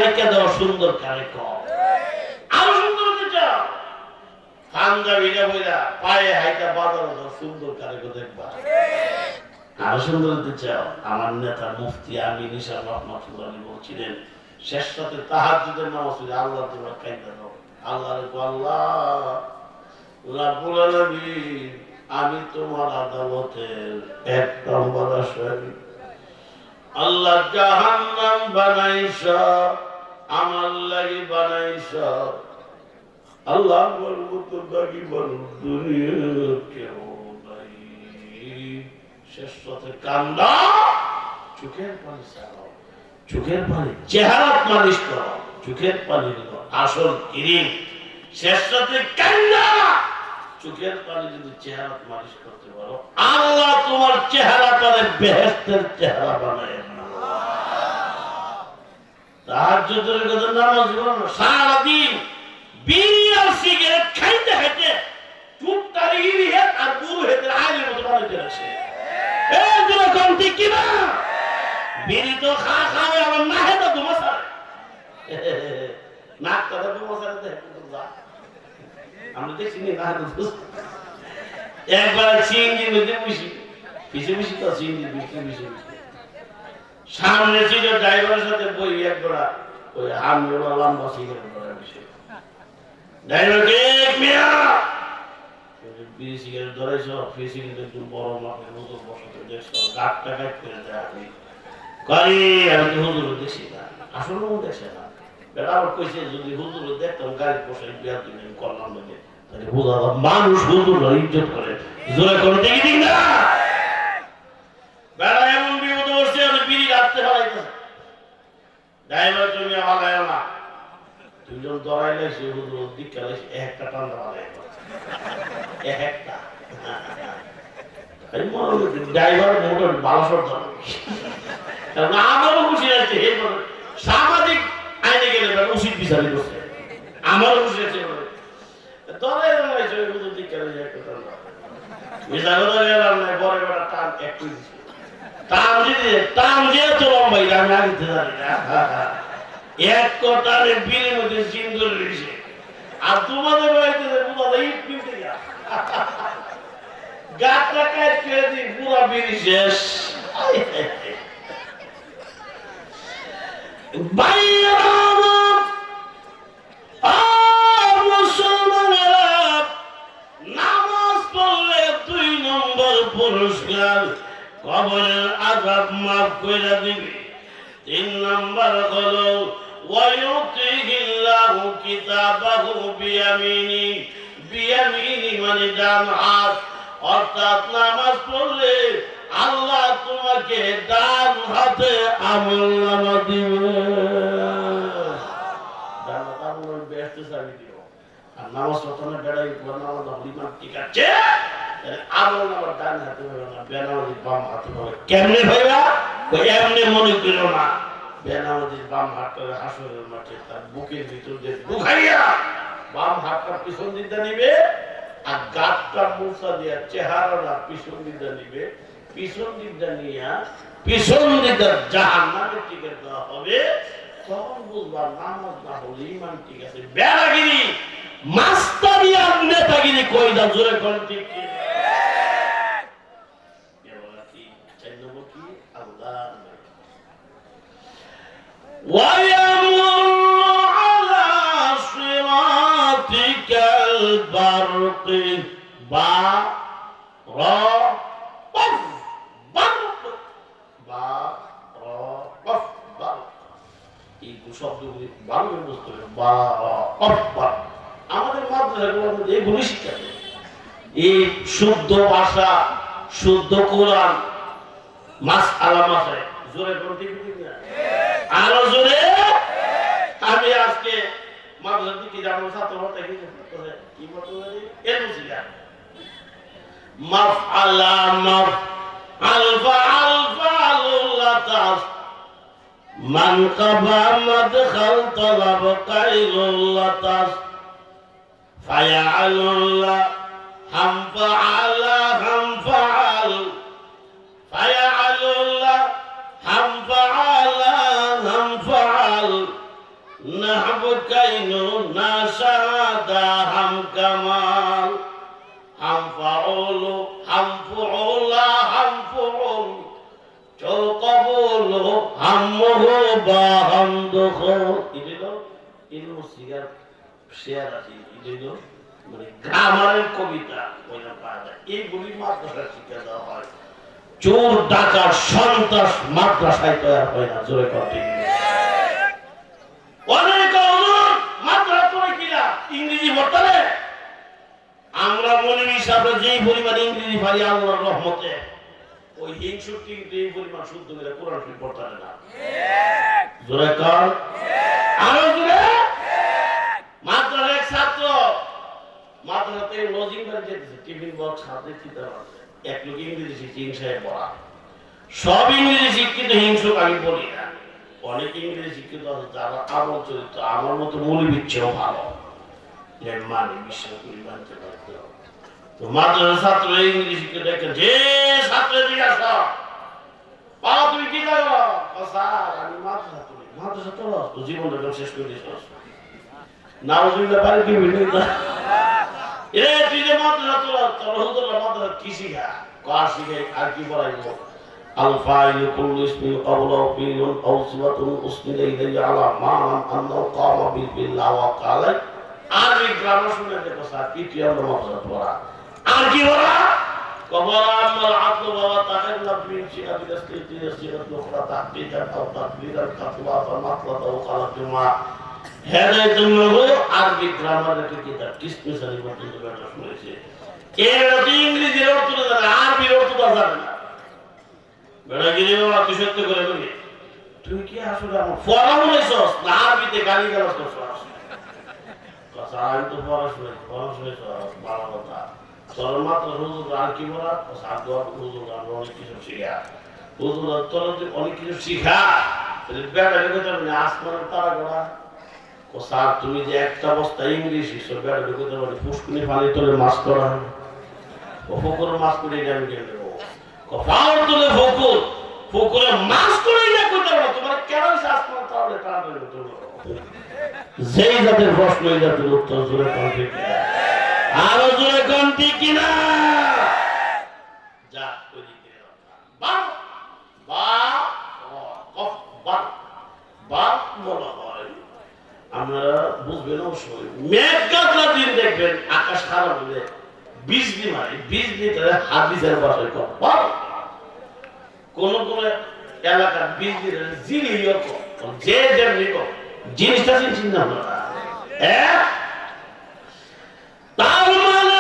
রেখে দেওয়া সুন্দর কারে কম আরো সুন্দর হতে চাও পাঞ্জাবিরা বইরা পায়ে হাইটা বাজানো দাও সুন্দর কারে দেখবা আরো সুন্দর হতে চাও আমার নেতা মুফতি আমিন ইসা রহমাতুল্লাহ বলছিলেন শেষ রাতে তাহাজ্জুদের নামাজ পড়ে আল্লাহ তোমার কাইদা দাও আল্লাহর আল্লাহ রাব্বুল আলামিন আমি তোমার আদালতের এক নম্বর আসামি আল্লাহ জাহান্নাম বানাইছো আমার লাগি বানাইছো আল্লাহ বলবো তো বাকি বলবো দুনিয়া কেউ নাই শেষ রাতে কান্দা চোখের পানি ছাড়াও চোখের পানি চেহারা মালিশ করো চোখের পানি আসল কিরিম শেষ রাতে কান্দা চোখের পানি যদি চেহারা মালিশ করতে পারো আল্লাহ তোমার চেহারাটারে বেহেশতের চেহারা বানায় তাহাজ্জুদের কথা নামাজ পড়ো সারাদিন বিড়ি আর সিগারেট খাইতে খাইতে চুপ তারিগিরি হেত আর গুরু হেতের আইলের মতো বানাইতে আসে এই যখন ঠিক কি না বিড়ি তো খাওয়া আবার না হেতা তোমার সারে নাক কথা তোমার সারে দেখো আমরা দেখছি না একবার সিএনজির মধ্যে বসি পিছে পিছে তো সিএনজির পিছে পিছে সামনে ছিল ড্রাইভারের সাথে বই একবার ওই আমি লম্বা সিগারেট ধরে বসে ড্রাইভারকে মিয়া বিড়ি সিগারেট ধরেছ ফেসি কিন্তু একটু বড় মাপের হুজুর বসাতে দেখছো গাঁটটা কাট করে দেয় আমি করি আমি তো হুজুর দেখছি না আসলে ও দেখছে না বেলা আবার কইছে যদি হুজুর দেখতাম গাড়ি বসে বিয়া দিন আমি করলাম না তাহলে বোঝা মানুষ হুজুর ইজ্জত করে জোরে করে দেখি ঠিক না বেলা এমন বিপদে বসছে আমি বিড়ি রাখতে পারাইতেছে ড্রাইভার তুমি আমার না দুজন দৌড়াইলে সে হুজুর দিকে একটা টান্ডা বানাই একটা ড্রাইভার মোটর ভালো সর্দ কারণ আমারও খুশি আছে সামাজিক আইনে গেলে উচিত বিচারি করছে আমারও খুশি আছে দৌড়াই রয়েছে ওই হুজুর দিকে একটা টান্ডা মিশা কথা গেলাম না বড় বড় টান একটু দিচ্ছে টান দিয়ে তো লম্বাই আমি আগে জানি না এক কটারে বিলের মধ্যে সিন্দুর রয়েছে আর তোমাদের বাড়িতে পুরো ইট পিনতে গা গাছটা কাট করে দিই পুরো বিড়ি শেষ মুসলমানেরা নামাজ পড়লে 2 নম্বর পুরস্কার কবরের আযাব মাফ করে দিবে 3 নম্বর হলো ওয়ায়ুতিহিল্লাহু কিতাবাহু বিয়ামিনি মানে ডান হাত অর্থাৎ নামাজ পড়লে আল্লাহ তোমাকে ডান হাতে আমলনামা দিবে ডান হাতে আমল বেহেশতে চাবি দিও আর নামাজ পড়তে বেড়াই নামাজ ইমান ঠিক আছে আমলনামা ডান হাতে হবে না বেনামাজি বাম হাতে হবে কেমনে ভাইবা এমনি মনে করো না বেনামাজির বাম হাতটা হাসরের মাঠে তার বুকের ভিতর দিয়ে বুখাইয়া বাম হাতটা পিছন দিকটা নিবে আর গাতটা মুছা দিয়া চেহারাটা পিছন দিকটা নিবে পিছন দিকটা নিয়া পিছন দিকটা জাহান্নামের দিকে দেওয়া হবে তখন বুঝবা নামাজ না হলে ইমান ঠিক আছে বেড়াগিরি মাস্তারি আর নেতাগিরি কইদা জোরে কোন ঠিক কি ويمر على صراطك البرق আমাদের মাদ্রাসাগুলোর এগুলি শিক্ষা এই শুদ্ধ ভাষা শুদ্ধ কোরআন মাসআলা মাসায় জোরে করতে আরো জোরে আমি আজকে মাদ্রাসা থেকে যাবো ছাত্র হতে কি বলতে এর বুঝিয়া মাফআলা মাফ আলফা আলফা আল্লাহ মান কাবা মাদখাল তালাব কাইলুল্লাহ তাস ফায়ালুল্লাহ হাম ফাআলা হাম ফাআল ফায়ালুল্লাহ হাম ফাআলা হাম ফাআল নাহবুদ কাইনু না সাদা হাম কামাল হাম ফাউলু হাম ফুউলা হাম ফুউল চল কবুলু হাম মুহবা হাম দুখুল। এগুলো ইলমু সিগার শেয়ার আছে, এগুলো মানে গ্রামারের কবিতা ওইটা পাওয়া যায়। এইগুলি মাদ্রাসায় শিক্ষা দেওয়া হয়। চোর ডাকাত সন্ত্রাস মাদ্রাসায় তৈরি হয় না। জোরে কথা অনেক মাদ্রাসা তৈরি কিনা ইংরেজি পড়তে আমরা মনে হিসাবে যেই পরিমাণ ইংরেজি পারি আল্লাহর রহমতে ওই হিংসুটি এই পরিমাণ শুদ্ধ করে কোরআন শরীফ পড়তে পারে না। জোরে কর আরো জোরে। মাদ্রাসার এক ছাত্র মাদ্রাসাতে লজিং করে যেতেছে, টিফিন বক্স হাতে কিতাব আছে, এক লোক ইংরেজি শিখছে হিংসায় পড়া। সব ইংরেজি শিক্ষিত হিংসুক আমি বলি না, অনেক ইংরেজি শিক্ষিত আছে যারা আমার চরিত্র আমার মতো মৌলবীর চেয়েও ভালো, যে মানে বিশ্বাস করি মানতে পারত। তো মাদ্রাসার ছাত্র ইংরেজি শিক্ষিত দেখে যে ছাত্র দিকে আস পাও তুমি কি করো? স্যার আমি মাদ্রাসা পড়ি। মাদ্রাসা তোর তো জীবনটা শেষ করে দিয়েছ নাউজুবিল্লাহ পারে কি বিনিতা এ তুই যে মাদ্রাসা তোর হুজুররা মাদ্রাসা কি শিখা কার শিখে আর কি পড়াইবো? আল ফাইল কুল্লু ইসমিন ক্বাবলা ফিলুন আও সিফাতুন উসনিদা ইলাইহি আলা মা আন্নাহু কামা বিল বিল্লাহ ওয়া ক্বালা। আরবি গ্রামার শুনে দেখো স্যার কি তুই আমরা মাদ্রাসা পড়া আর কি পড়া কবরা আমাল আদল ওয়া তাকাল্লাম ফি শিআবি দাসতিতি দাসতিরাত উখরা তাহকিকাত আও তাকবিরাত কাতবা ফামাতলাত ওয়া ক্বালা জুমা। হেদায়েতুন নূর আরবি গ্রামারের কিতাব কিসমিসানি পর্যন্ত ব্যাখ্যা শুনেছে। এর অর্থ ইংরেজির অর্থ জানে, আরবির অর্থ জানে না। বেড়া গিয়ে বাবা তুই সত্য করে বলি তুই কি আসলে আমার ফরাম হয়েছস না আরবিতে গালি গালাজ করছস? কথা আমি তো পড়াশোনা ভালো কথা তোর মাত্র হুজুর আর কি বলা সাদর হুজুর আমরা অনেক কিছু শিখা হুজুর তোর অনেক কিছু শিখা বেড়া ঢুকে যাবে আসমানের তারা গোড়া ও স্যার তুমি যে একটা বস্তা ইংলিশ শিখছো বেড়া ঢুকে যাবে পুষ্কুনি পানি তোলে মাছ করা হবে ও ফকুর মাছ করে আমি কেন দেবো ফাওয়ার তুলে ফকুর ফকুরে মাছ করে না করতে পারো তোমার কেন আসমান তাহলে তারা যেই জাতের প্রশ্ন এই জাতের উত্তর জোরে কোন ঠিক আরো জোরে কোন ঠিক কিনা যা করি বা বা কফ বা বা বলা হয় আমরা বুঝবেন অবশ্যই মেঘ গাদলা দিন দেখবেন আকাশ খারাপ হলে বিজলি মারে বিজলি তাহলে হাদিসের ভাষায় কম কোন কোন এলাকার বিজলি জিলিও কম যে যেমনি কম জিনিসটা চিন্তা করা তার মানে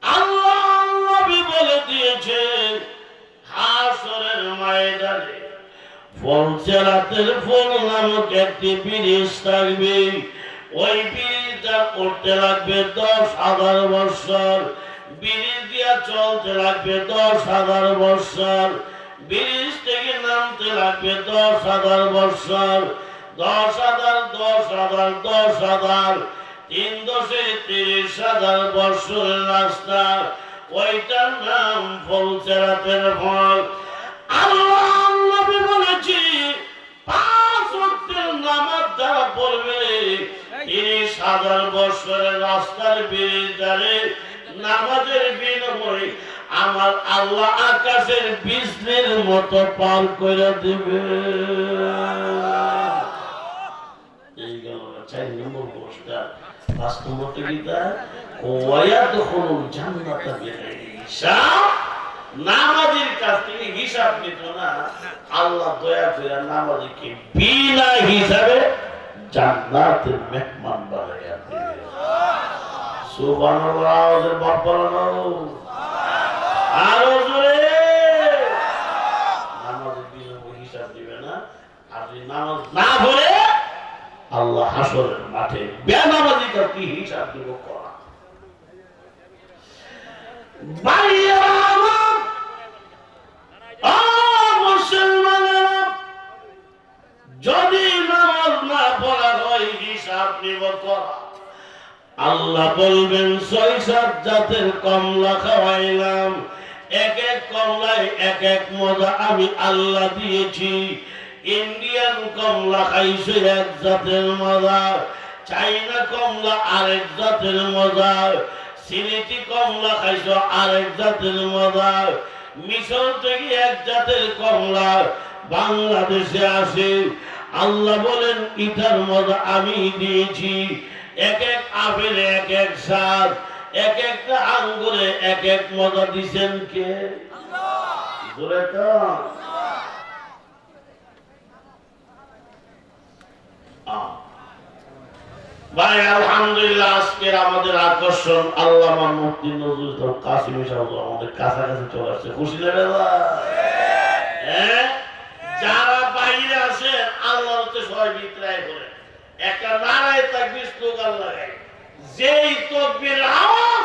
আল্লাহ নবী বলে দিয়েছেন হাসরের ময়দানে ফলসেরাতের ফল নামক একটি ব্রিজ থাকবে। ওই ব্রিজটা করতে লাগবে 10,000 বছর, ব্রিজ দিয়া চলতে লাগবে 10,000 বছর, ব্রিজ থেকে নামতে লাগবে 10,000 বছর, 10,000 10,000 10,000 3 10 30,000 বছরের রাস্তা। ওইটার নাম ফলসেরাতের ফল। আল্লাহ নবী বলেছি 5 ওয়াক্তের নামাজ যারা পড়বে 30,000 বছরের রাস্তার বিরিদারে নামাজের বিনিময়ে আমার আল্লাহ আকাশের বিজলির মতো পার করে দিবে। এই গেল 4 নম্বর পুরস্কার। 5 নম্বরটা কি তা ওয়ায়াদখুলুল জান্নাতা বিগাইরি হিসাব। নামাজের কাছ থেকে হিসাব নিত না আল্লাহ দয়া করে নামাজীকে বিনা হিসাবে জান্নাতের মেহমান বানাইয়া দিবে। সুবহানাল্লাহ ওদের বাপরানো আরো জোরে নামাজের বিনা হিসাব দিবে না। আর যদি নামাজ না পড়ে আল্লাহ হাসরের মাঠে বেনামাজি কাছে হিসাব দিব করা। যদি নামাজ না পড়া হয় হিসাব নিব করা। আল্লাহ বলবেন 6-7 জাতের কমলা খাওয়াইলাম, এক এক কমলায় এক এক মজা আমি আল্লাহ দিয়েছি। ইন্ডিয়ান কমলা খাইছো এক জাতের মজা, চাইনা কমলা আরেক জাতের মজা, সিলেটি কমলা খাইছো আরেক জাতের মজা, মিশর থেকে এক জাতের কমলা বাংলাদেশে আসে। আল্লাহ বলেন ইটার মজা আমি দিয়েছি। এক এক আপেলে এক এক স্বাদ, এক একটা আঙ্গুরে এক এক মজা দিছেন কে? জোরে তো ভাই আলহামদুলিল্লাহ। আজকের আমাদের আকর্ষণ আল্লামা মুফতি নজরুল ইসলাম কাসিমি সাহেব আমাদের কাছাকাছি চলে আসছে। খুশি লাগে না? হ্যাঁ, যারা বাইরে আছে আল্লাহর হতে সবাই বিতরায় করে একটা নারায়ে তাকবীর স্লোগান লাগায়, যেই তাকবীর আওয়াজ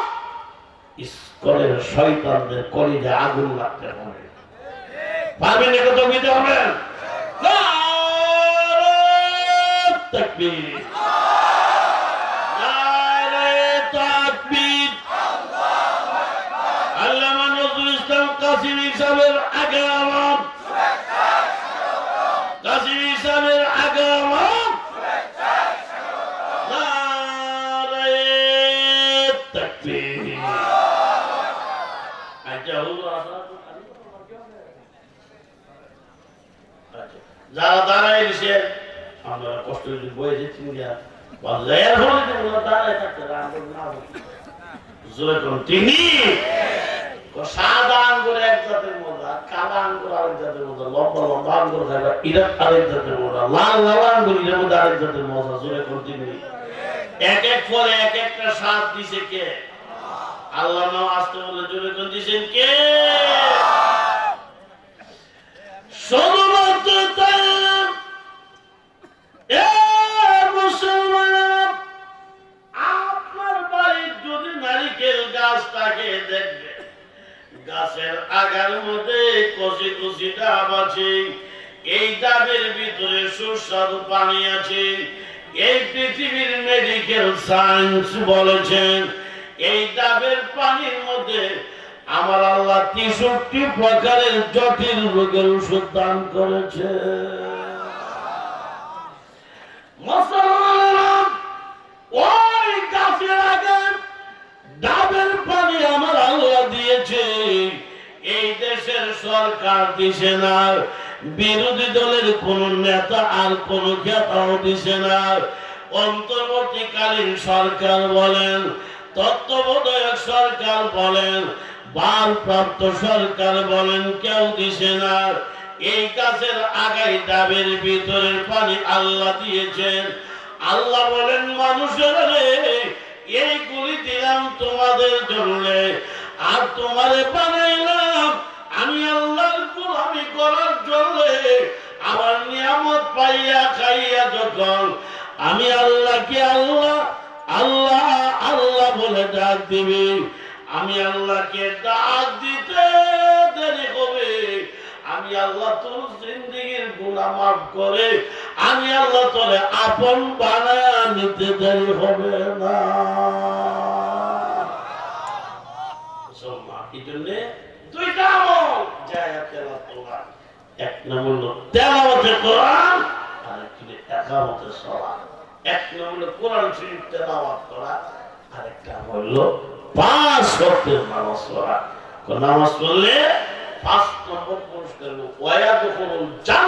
ইসকলের শয়তানদের কলিজা আগুন লাগতে হবে। পারবেন না? কত দিতে হবে? নারায়ে তাকবীর, নারায়ে তাকবীর। আল্লামা নজরুল ইসলাম কাসিমি সাহেবের আগাম, কাসিমি সাহেবের আগাম নারায়ে তাকবীর। যারা দাঁড়ায় এসে আমরা কষ্ট করে বয়ে যেতে তিনি সাদা আঙ্গুর এক জাতের মজা, কালা আঙ্গুর আরেক জাতের মজা, লম্বা লম্বা আঙ্গুর খাইবা এটা আরেক জাতের মজা, লাল লাল আঙ্গুর এর মধ্যে আরেক জাতের মজা। জোরে কোন তিনি এক এক ফলে এক একটা স্বাদ দিছে কে? আল্লাহ নাম আসতে বলে জোরে কোন দিছেন কে? শুধুমাত্র তাই মুসলমান, আপনার বাড়ির যদি নারিকেল গাছ থাকে দেখবেন গাছের আগার মধ্যে কচি কচি ডাব আছে। এই ডাবের ভিতরে সুস্বাদু পানি আছে। এই পৃথিবীর মেডিকেল সায়েন্স বলেছেন এই ডাবের পানির মধ্যে আমার আল্লাহ 63 প্রকারের জটিল রোগের ওষুধ দান করেছে। ওই গাছের আগে ডাবের পানি আমার আল্লাহ দিয়েছে। এই দেশের সরকার দিছে না, বিরোধী দলের কোন নেতা আর কোন খেতাও দিছে না। অন্তর্বর্তীকালীন সরকার বলেন, তত্ত্বাবধায়ক সরকার বলেন, ভারপ্রাপ্ত সরকার বলেন, কেউ দিছে না। এই গাছের আগাই ডাবের ভিতরের পানি আল্লাহ দিয়েছেন। আল্লাহ বলেন মানুষের এইগুলি দিলাম তোমাদের জন্য, আর তোমারে বানাইলাম আমি আল্লাহর গোলামি করার জন্য। আমার নিয়ামত পাইয়া খাইয়া যখন আমি আল্লাহকে আল্লাহ আল্লাহ আল্লাহ বলে ডাক দিবি, আমি আল্লাহকে ডাক দিতে দেরি হবে। আমি আল্লাহ তোর জিন্দেগীর গুনাহ মাফ করে আমি আল্লাহ তোরে আপন বানায় নিতে দেরি হবে না। এই জন্য দুইটা আমল যায় তেলাওয়াত। এক নম্বর হলো তেলাওয়াতে কোরআন, আর একটি একামতে সালাত। এক নম্বর হলো কোরআন শরীফ তেলাওয়াত করা, আর একটা হলো 5 ওয়াক্তের নামাজ পড়া। নামাজ পড়লে 5 নম্বর পুরস্কার ওয়ায়াদখুলুল জান্নাহ।